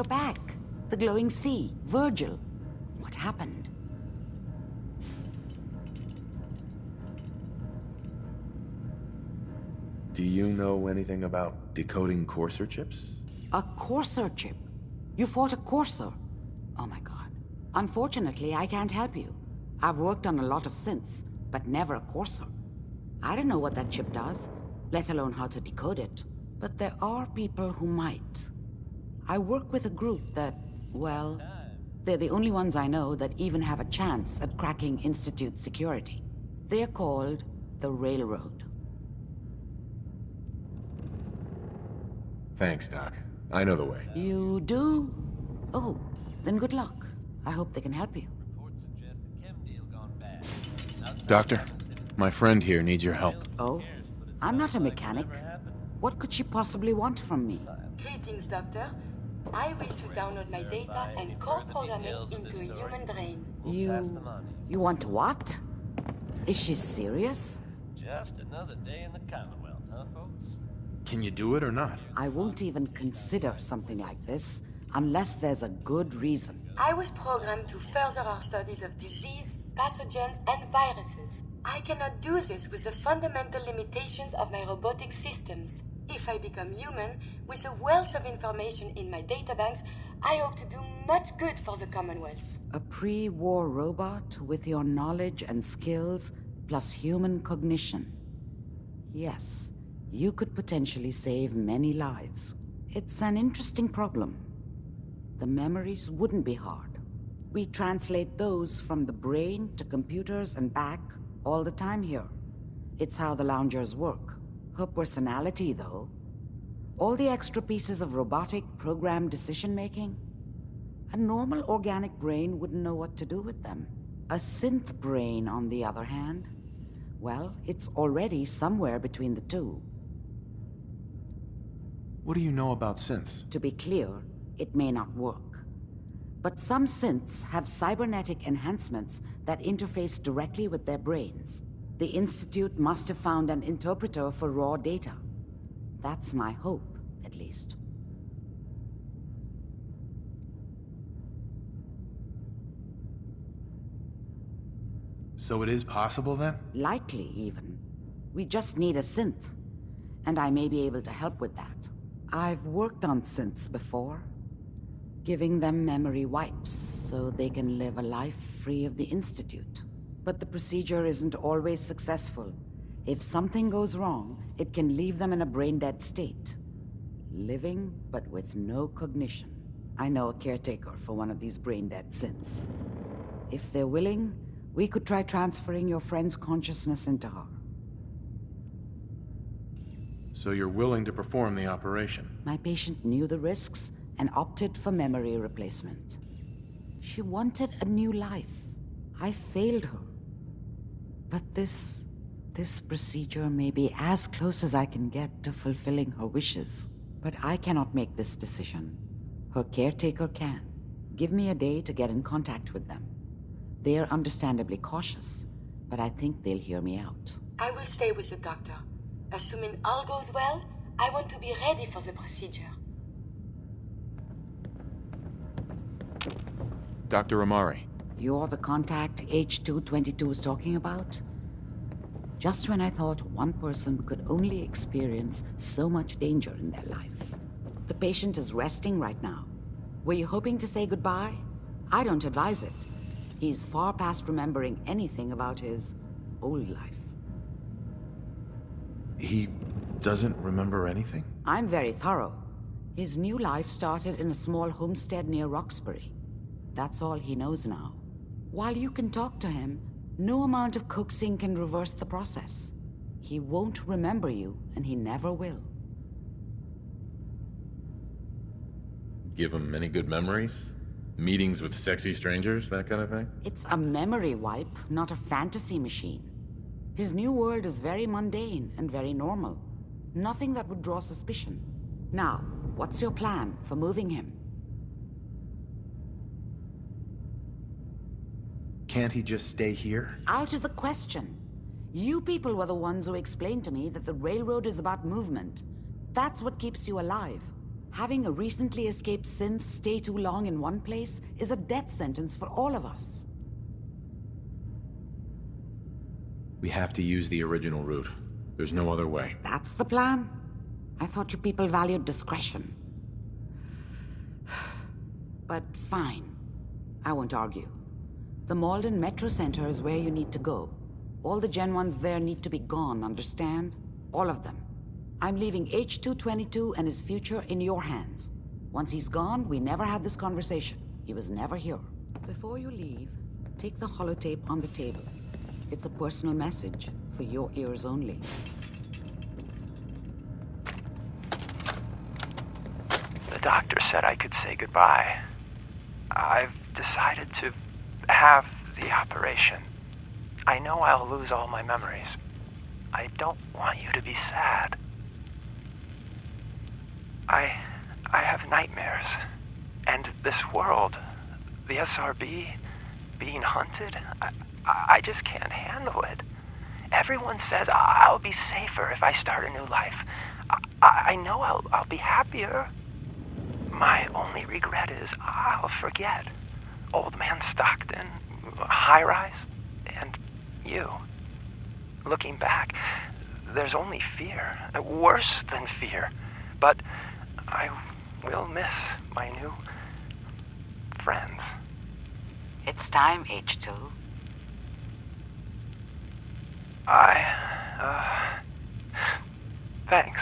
You're back. The glowing sea. Virgil. What happened? Do you know anything about decoding Courser chips? A Courser chip? You fought a Courser? Oh my god. Unfortunately, I can't help you. I've worked on a lot of synths, but never a Courser. I don't know what that chip does, let alone how to decode it. But there are people who might. I work with a group that, well, they're the only ones I know that even have a chance at cracking Institute security. They're called the Railroad. Thanks, Doc. I know the way. You do? Oh, then good luck. I hope they can help you. Doctor, my friend here needs your help. Oh? I'm not a mechanic. What could she possibly want from me? Greetings, Doctor. I wish to download my data and core program it into a human brain. You want what? Is she serious? Just another day in the Commonwealth, huh, folks? Can you do it or not? I won't even consider something like this unless there's a good reason. I was programmed to further our studies of disease, pathogens, and viruses. I cannot do this with the fundamental limitations of my robotic systems. If I become human, with a wealth of information in my databanks, I hope to do much good for the Commonwealth. A pre-war robot with your knowledge and skills plus human cognition. Yes, you could potentially save many lives. It's an interesting problem. The memories wouldn't be hard. We translate those from the brain to computers and back all the time here. It's how the loungers work. Her personality, though. All the extra pieces of robotic, programmed decision-making. A normal organic brain wouldn't know what to do with them. A synth brain, on the other hand, well, it's already somewhere between the two. What do you know about synths? To be clear, it may not work. But some synths have cybernetic enhancements that interface directly with their brains. The Institute must have found an interpreter for raw data. That's my hope, at least. So it is possible, then? Likely, even. We just need a synth. And I may be able to help with that. I've worked on synths before. Giving them memory wipes so they can live a life free of the Institute. But the procedure isn't always successful. If something goes wrong, it can leave them in a brain-dead state. Living, but with no cognition. I know a caretaker for one of these brain-dead synths. If they're willing, we could try transferring your friend's consciousness into her. So you're willing to perform the operation? My patient knew the risks and opted for memory replacement. She wanted a new life. I failed her. But this procedure may be as close as I can get to fulfilling her wishes. But I cannot make this decision. Her caretaker can. Give me a day to get in contact with them. They are understandably cautious, but I think they'll hear me out. I will stay with the doctor. Assuming all goes well, I want to be ready for the procedure. Dr. Amari. You're the contact H222 was talking about? Just when I thought one person could only experience so much danger in their life. The patient is resting right now. Were you hoping to say goodbye? I don't advise it. He's far past remembering anything about his old life. He doesn't remember anything? I'm very thorough. His new life started in a small homestead near Roxbury. That's all he knows now. While you can talk to him, no amount of coaxing can reverse the process. He won't remember you, and he never will. Give him many good memories? Meetings with sexy strangers, that kind of thing? It's a memory wipe, not a fantasy machine. His new world is very mundane and very normal. Nothing that would draw suspicion. Now, what's your plan for moving him? Can't he just stay here? Out of the question. You people were the ones who explained to me that the railroad is about movement. That's what keeps you alive. Having a recently escaped synth stay too long in one place is a death sentence for all of us. We have to use the original route. There's no other way. That's the plan? I thought you people valued discretion. But fine. I won't argue. The Malden Metro Center is where you need to go. All the Gen 1s there need to be gone, understand? All of them. I'm leaving H-222 and his future in your hands. Once he's gone, we never had this conversation. He was never here. Before you leave, take the holotape on the table. It's a personal message, for your ears only. The doctor said I could say goodbye. I've decided to have the operation. I know I'll lose all my memories. I don't want you to be sad. I have nightmares. And this world, the SRB, being hunted, I just can't handle it. Everyone says I'll be safer if I start a new life. I know I'll be happier. My only regret is I'll forget. Old Man Stockton, High Rise, and you. Looking back, there's only fear. Worse than fear. But I will miss my new friends. It's time, H2. Thanks.